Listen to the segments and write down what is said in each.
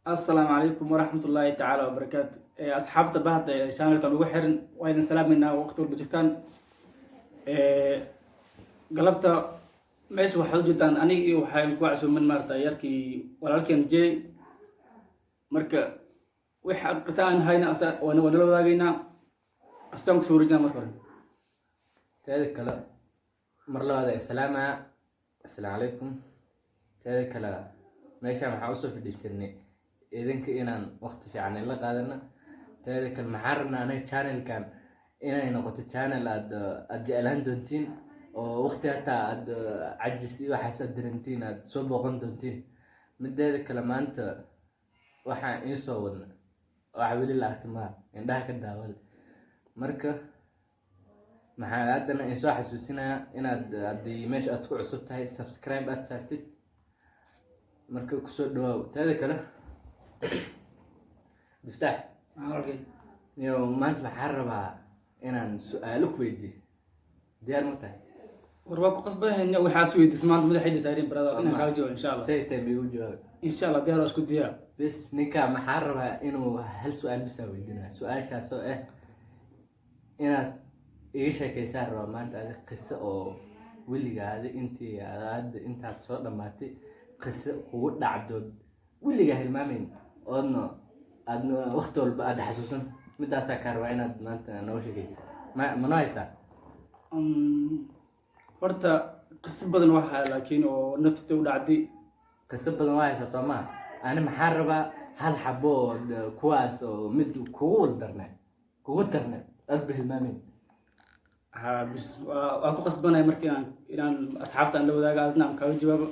السلام عليكم ورحمة الله تعالى وبركاته. أصحاب بعض شانل كانوا وحرن وأيضا سلام منا وقت البجتان. قلبت ماشي وحول جدا أنا وحاول كوعس من مرتا يركي ولكن جي مركا وح قسان هاينا أسا وأنا لو لاقينا السمك سورينا مركا. تهذا كلا مرلا هذا السلام عليكم. تهذا كلا ماشي مع عصف في السنة إذنك إنان وقت في عن الله قادرنا. تهذا كلا محارنا أنا channel كان إنا نقطة channel أد دونتين ووقت حتى أد عجز وحسد درنتين أد صوب وغن دونتين من ذلك كلا ما أنت وحا إنسوون وعبيل الله كمان عندها كده مركا maxaa haddana in soo xasuusinayaa inaad haddii meesha aad ku cusub tahay subscribe aad saartid marka ku soo dhawaaw taada kale diftaax iyo maanta waxaan rabaa inaan su'aalo ku weydiiyo diyaar ma tahay warba ku qasbanahay waxaa soo weydiis maanta madaxayda saareen barada inaan ka jawaabo insha Allah say tay bigu jawaab insha Allah diyaar isku diyaar bas ninka maxaan rabaa inuu hal su'aal bis weydiinayo su'aashaas oo ah inaad إيش كيسار رومانت هذا قصة أو ولي هذا أنتي هذا أنت هتصور لما تي قصة قوة عدود ولي جاهل ما من أنه وقت بعد حسوسا متى سكر وعينا ما أنت نوش كيس ما نايسا ورتا قصة بدن واحد لكن ونفت تقول عدي قصة بدن واحد سما أنا محاربة هل حبوا كواس ومدو كول درنا أذبح المامين ها بس وأكو قصبنا مركي إن أصحابنا لو ذا قالنا عم كاوي جواب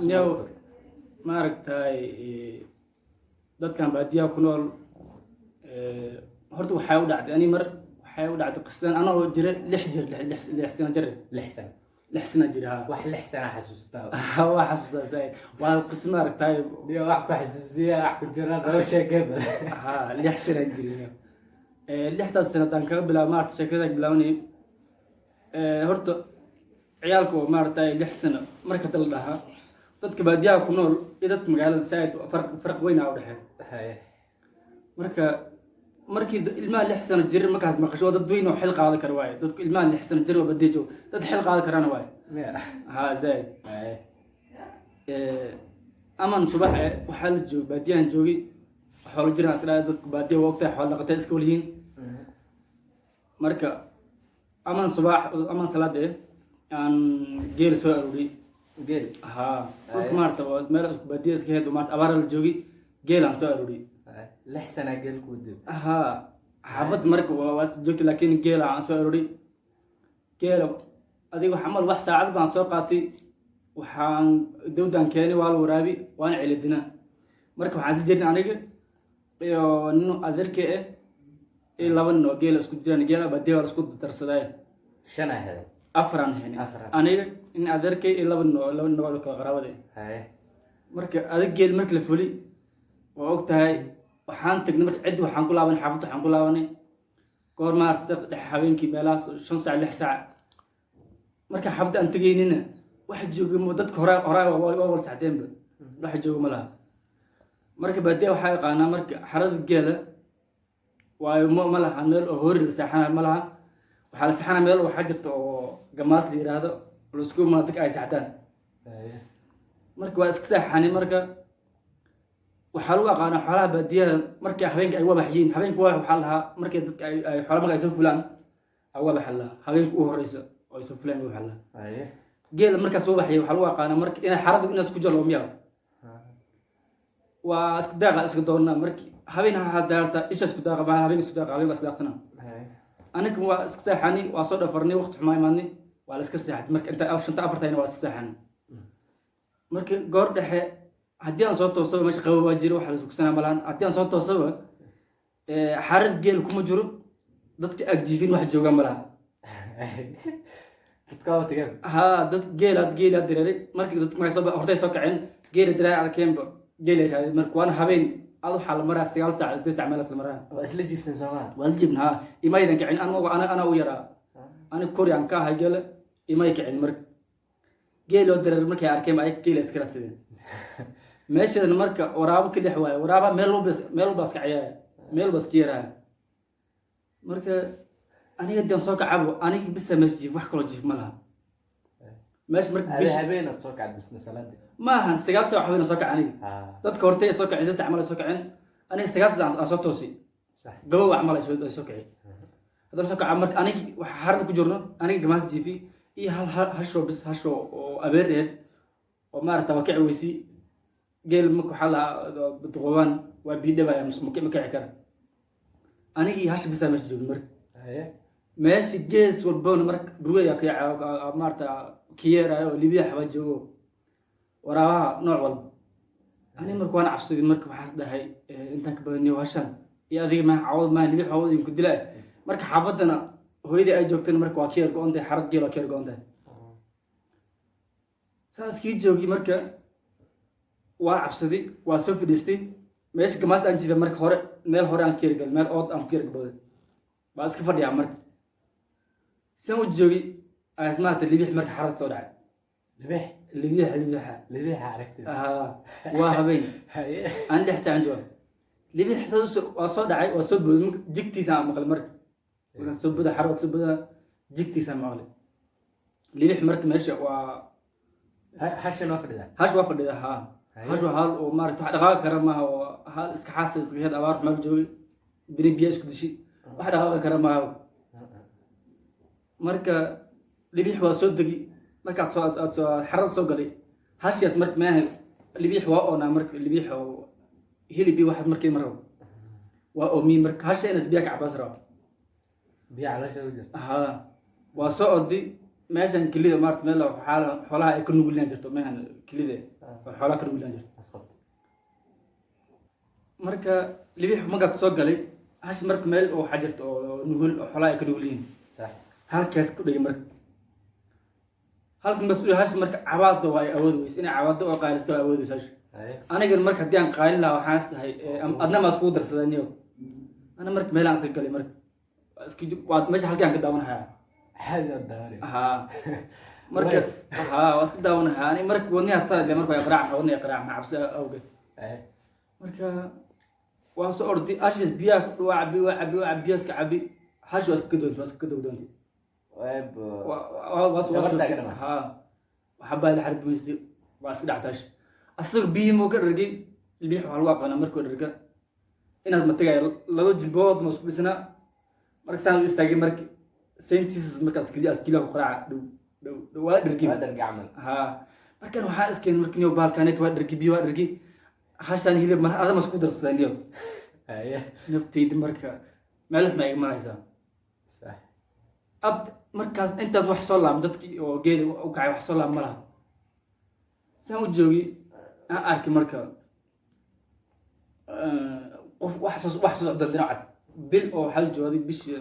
نيو ما ركت هاي ضد كان بعديها كنول هرتو حاول عاد أنا مر حاول عاد قصة أنا جري لحسن جري لحسن جري ها واحد لحسن حسوستا هو حسوستا زايد والقصة ما ركت هاي دي واحد حسوسية أحكي جرا وش قبل ها لحسن جري لحظة سنة كان قبل ما شكلك بلاوني هرتو عيالكو مارتاي لحسنة مركز لها dadka baadiyaha ku nool iyo dadka magaalada saaid farq weyn ah u dhaxay marka markii ilmaha lixsan jir markaas maqasho dad weyn oo xil qaadan kara waay dadku ilmaha lixsan jir oo badeejo dad xil qaadan karana waay ha zaaid aman subax waxa la joog baadiyahan joogi waxa la jiraa asla dadku baadiyaha waqti xoolo dhaqatay iska walihiin marka aman subax aman salaad aan geel soo aruri geel ها كنت مارتا مال بديس كهدو مارت أبارة الجوجي جيل عن سؤالوري لحسنا جيل كودو ها حافظ مرك واس جوت لكن جيل عن سؤالوري جيل أديك حمل واحد ساعة بعد سوقاتي وحان دودان كاني والورابي وأنا على الدنا مرك وحاسب جرنا عنيك يو إنه أذكر إيه لبن جيل اسكت جرنا جيل بدي ولا اسكت ترسلاي شنا هذا أفران هني أنا إن أذكر إلا لبن نوع القرابة هاي مركب هذا جيل مركب الفولي ووقتها وحان تقدر عد وحان كل عبان حافظ وحان كل عباني كور ما ارتفع حبين كي بلاس شن ساعة لح ساعة مركب حافظ أن تجينينا واحد جوج مدة هراء أول ساعتين واحد جوج ملها مركب بدي وحايق أنا مركب حرد الجيلة وما ملها مل هور الساحة ملها وحال الساحة مل وحجرت قماص لي هذا والسكوب ما تك أي ساعتين marka waa iska saxani marka waxa lagu aqaan xoolaha baadiyaha markay habeenka ay wabaxyiin habeenku waxa lahaa markay dadka ay xoolo markay soo fulaan awaba xalla habeenku u horeysa oo soo fulaan waxa lahaa geel markaas wabaxay waxa lagu aqaan marka in xaradu inaas ku jiro miyaa waa iska daaqa doona markii habeenaha daarta isha isku daaqa baa habeen isku daaqa habeen bas daaqsana anaga waa iska saxani waa soo dhafarnay waqti xumaa imaanay waa la iska saxay marka inta shanta afartayna waa iska saxani marka goor dhexe haddii aan soo toosaba meesha qabo waa jiro waxa la sugsanaa malaan haddii aan soo toosaba xarad geel kuma jiro dadka agjiifin wax jooga malaha dadka waa tagay haa dad geel diray marka dadka ma soo hortay soo kaceen geel diray arkeenba geel ay marka waan habeen adu xal maraa 9 saac 8 saac meel asla maraa waa isla jiiftan Soomaa waa jibna haa imaydan kicin ana u yaraa ana Korean ka hagel imay kicin marka geelo dirar markay arkeen ay geel iska raadsadeen meesheedana marka waraabo ka dhex waayo waraaba meel walba iska ciyaaya meel walba iska yaraaya marka aniga deen soo kacabo aniga bisa meesha jiif wax kaloo jiif ma laha meesha marka هذا هبين بتوقع بس صلاة ma ahan 9 saac waxbana soo kac aniga dadka hortay soo kacay 3 camal soo kaceen aniga 9 saac aan soo toosi صح gabow camal ay soo kacay haddaan soo kaca marka aniga waxa xarada ku jirno aniga gamaas jiifi iyo hal show oo abeereed oo maarata waa kici weysi geel marka waxa la duqowan waa biidhabaya ma kici kara aniga iyo hash bisa meesha joogno marka meesha gees walbana marka burweya ka yaca maarata kiyeerayo libiya xaba joogo waraabaha nooc walba aniga marka waan cabsaday marka waxaas dhahay intaan ka badaniyo hashan iyo adiga ma cawad ma libiya cawad in ku dilaa marka xaafadana hooyadii ay joogtana marka waa keer go'ontay xarad geel waa keer go'ontay saaskii joogi marka waa cabsaday waa soo fadhiistay meesha gamaas aan jiifay marka hore meel hore aan keer gal meel ood aan keer gabaday baa iska fadhiyaa marka saan u joogi asmaata libix marka xarad soo dhacay لبيح libixa لبيح عرفت waa habeen aan 6 saac jooga libix waa soo dhacay waa soo booday jigtiisa aan maqlay marka waxaan soo booday xarad soo booday jigtiisa aan maqlay libix marka meesha waa حشن وافد ذا hash waa fadhida hash waa hal oo maaragta wax dhaqaaqi kara maaha oo hal iska xaasay iska heed abaar xumad joogay diribiya isku dishi wax dhaqaaqi kara maaha marka libix waa soo degi markaad soo xarad soo galay hashiyaas marka maaha libix waa oona marka libix oo hilib iyo waxaad markii marro waa oomi marka hasha inas biya ka cabaas rabo بيع على شو وجه waa soo ordi meeshan kilida maarta meel xoolaha ay ka nugulaan jirto meehan kilida xoolaha ka nugulaan jirto اسقط marka libix magaad soo galay hash marka meel oo xajirto oo nugul xoolaha ay ka nuguliin صح halkaas ku dhigay marka halkan mas'uul hash marka cabaado waa ay awood weys inay cabaado oo qaalisto awood weys hash aniga marka hadii aan qaalin lahaa waxaan istahay adna ma isku darsadaniyo ana marka meel aan iska galay marka waa meesha halkaan ka daawanayaa هذا الداري marka waa iska daawanayaa ani marka wadniya saad marka ay qaraac wadniya qaraac ma cabsi awgeed marka waan soo ordi ashis biya ku waa biya iska cabi hash waa iska doonti ويب waxa baad xarib misdi waa iska dhactash asaga biyo mo ka dhargay biyo waxa lagu aqoonaa markuu dharga inaad ma tagay laba jilbood ma isku dhisna marka saan u istaagay marka scientists markaas kaliya ku qaraac dhow waa dhargay هذا القعمل markan waxaa iskeen markii baalkaneet waa dhargay biyo waa dhargay hashan hilib mar adama isku darsadaniyo naftayda marka meel ma igmanaysaa صح ab markaas intaas wax soo laam dadkii oo geeli u kacay wax soo laam ma laha saan u joogi aan arki marka qof wax soo socda dhinacad bil oo hal joodi bishii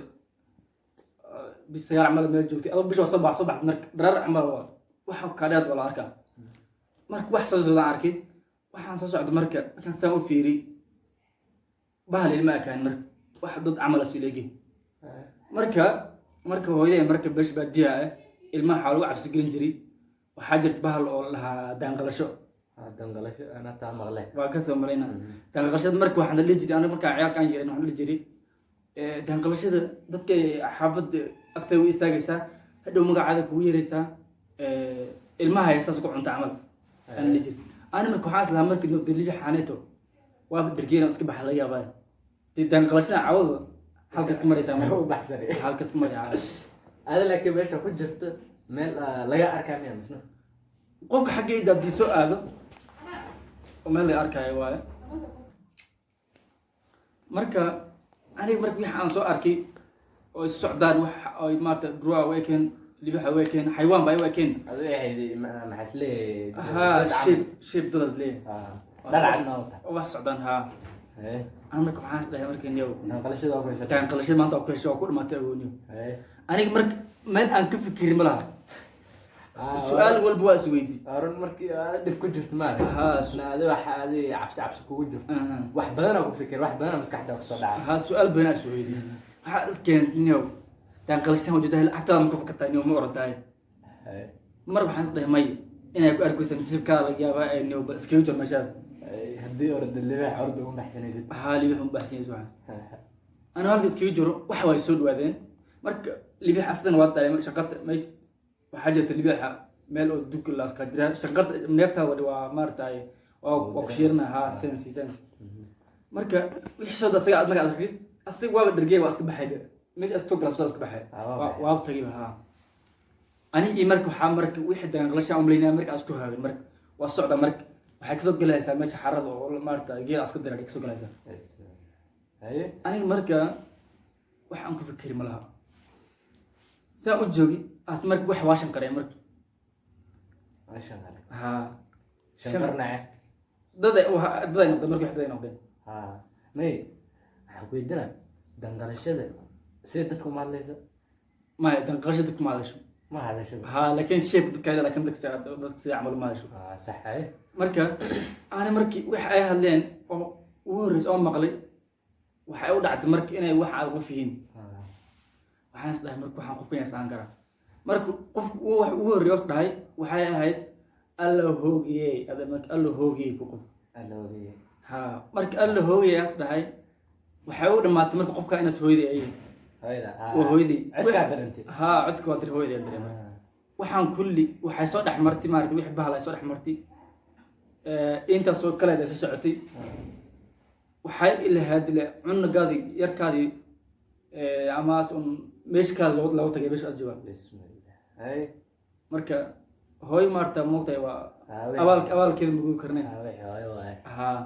sagaal camal meel joogtay adoo bishoo soo baxday marka dharar camal wax ka dheed wala arkaa marka wax soo socda arkay waxaan soo socda markaan saan u fiiri bahal ilma akaan marka wax dad camal isu leegay marka hooyaday marka besh baadiya ilmaha waxa lagu cabsi gelin jiray waxaa jirta bahal oo lahaa daanqalasho دنقلش انا تاع مغلى waa ka soo marayna daanqalashada marka waxaan la jiray aniga marka ciyaalkaan jiray waxaan la jiray daanqalashada dadka xaafadda agtay u istaagaysaa hadhow magacaada kugu yeeraysaa ilmaha heesaas ku cunta camal aan la jiray ana marka waxaan islahaa markii nabda libi xaaneeto waa bergeena iska baxa la yaabaa daanqalashada cawada halkaas ka maraysaa هو بحسري halkaas ka maraysaa هذا لك باش ku jirto meel laga arkaa miyaa misna qofka xaggayda haddii soo aado oo meel laga arkaayo waaye marka aniga marka wixii aan soo arkay oo is socdaan wax ay maarta durwa u ekeen libaxa u ekeen xayawaan baa u ekeen aduu yahay maxasle sheeb dadas leeyahay dharcadna wata oo wax socdaan aan marka waxaan is dhahay marka niyow danqalashada ku heshay daanqalashada maanta waa ku heshay waa ku dhamaatay agooniyo aniga marka meel aan ka fikirin ma laha su-aal walba waa is weydii run markii dhib ku jirto maaragtay adi waxa adi cabsi kugu jirto wax badan ku fikir wax badan maskaxda ku soo dhaca su-aal badan is weydii waxaa iskeen niyow daanqalashada wajadahay lacagtada ma ka fikirtaa niyow ma oradahay mar waxaan is dhahay may inay ku arkaysa nasiibkaa laga yaabaa niyow iskaga jir meeshaada haddii orda libaax orda uma baxsanaysid haa libaax un baxsanaysa waxaan ana halka iskaga jiro wax way soo dhawaadeen marka libaax aslan waa tahay shaqada meesh waxaa jirta libaaxa meel oo dug la iska jira shaqada neefta waa maartay waa ku shirna haa sense marka wixii soo asaga aad magac arkid asaga waa dhargay waa iska baxay meesh asto kala soo iska baxay waa tagay haa ani marka waxaa marka wixii dagan qalasha umleynaa marka asku haagay marka waa socda marka waxay kasoo galaysaa meesha xarada oo maartay geel aska diray kasoo galaysaa aniga marka wax aan ku fikiri ma laha saa u joogi as marka wax waashan qarey marka haa shanqarnaa dad ay noqdeen marka wax dad ay noqdeen may waxaa ku weydiinaa danqalashada sida dadka uma hadlaysa maya danqalashada kuma hadasho ma hadasho haa laakiin sheeb dadka laakiin dadka sida camal ma hadasho sax marka ana markii wax ay hadleen oo ugu horreysay oo maqlay waxay u dhacday marka inay wax aad qof yihiin waxaan isdhahay marka waxaan qofka inaan karaa marka qofku uu wax ugu horreeyay is dhahay waxay ahayd alla hoogiyey ada marka alla hoogiyey ku qof alla hoogiyey haa marka alla hoogiyey is dhahay waxay u dhamaatay marka qofka inaas hooyday ay waa hooyday cidka darantay haa cidka waa hooyday dareemay waxaan kulli waxay soo dhex martay maartay wixii bahal ay soo dhex martay inta soo kale ay soo socotay waxay ilahayd le cunugadi yarkaadi ama sun meesha kale loo tagay meesha as jooga marka hooy maarta moogtay waa abaalkeeda mugu karnay haa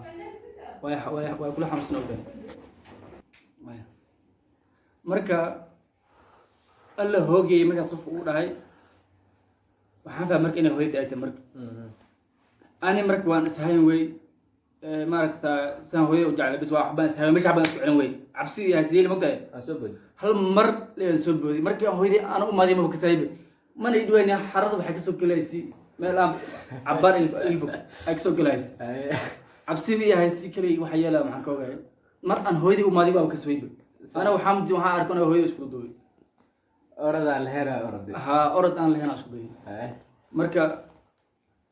way kula xamsnowday marka alla hoogay marka qof uu dhahay waxaan fahmay marka inay hooyada ay tahay marka ani marka waan ishayn way maaragta saan hooyada u jeclay bis waa waxbaan ishayn meesha waxbaan isku celin way cabsidii haysiiyey mogtahay soo bood hal mar leen soo boodi markii hooyadii aan u maadiyay ma ka saayib mana idwayna xarada waxay ka soo galaysi meel aan cabar ilbo ay ka soo galaysi cabsidii haysi kali waxa yeelaa maxaan ka ogahay mar aan hooyadii u maadiyay baa ka soo yib ana waxaan arko inay hooyada isku duubay orada leena oradi haa orad aan leena isku duubay marka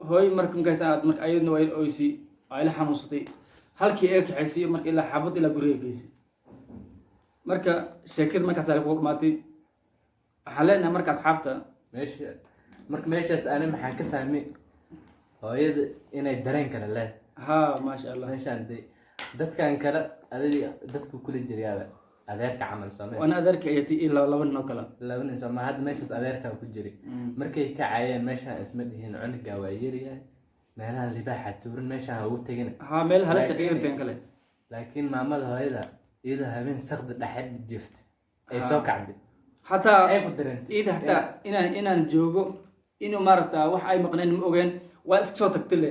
hooy marka aad marka ayadna way oysi ay la xanuunsatay halkii ay kaxaysay marka ilaa xabad ilaa guriga geysay marka sheekada markaas ay ku dhamaatay waxaan leenahay marka asxaabta meeshaas ani maxaan ka fahmay hooyada inay dareen kale leedahay haa maasha allah meeshaan dadkan kale adiga dadku kula jiraaba adeerka camal Soomaali wana adeerka ayati ila laba nin oo kale laba nin Soomaali hadda meeshaas adeerka ku jiri markay ka caayeen meeshaan isma dhihin cunuga waa yariyahay meelaha libaaxa tuurin meeshaan ugu tagin haa meel halis ay intaan kale laakiin maamada hooyada iyada habeen saqda dhaxad jift ay soo kacday hataa ay ku dareen iyada hataa inaan joogo inuu maarta wax ay maqneen ma ogeen waa iska soo tagtay le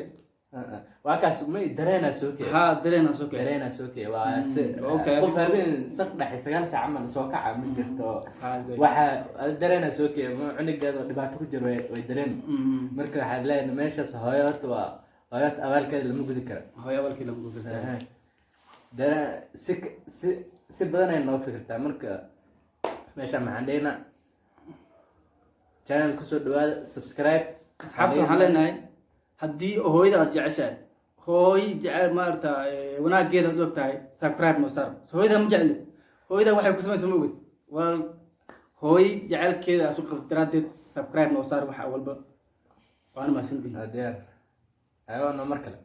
waa kaas ma dareena soo kee haa dareena soo kee waa qof habeen saq dhaxay 9 saac ama soo kaca ma jirto waxa dareena soo kee cunugeeda dhibaato ku jiro way dareen marka waxa leeyahay meeshaas hooyo horta waa hooyada abaalkeeda lama gudi karo hooyo abaalkeeda lama gudi karo dara si badan ay noo fikirtaa marka meesha maxaan dheynaa channel ku soo dhawaada subscribe asxaabta waxaan leenahay haddii hooyadaas jeceshahay hooy jecel maarta wanaageeda is og tahay subscribe noo saar hooyada ma jecli hooyada waxay ku samaysaa ma ogid wal hooy jecelkeeda asu qabta daraadeed subscribe noo saar waxa walba waana mahadsantihiin adeer ayuu mar kale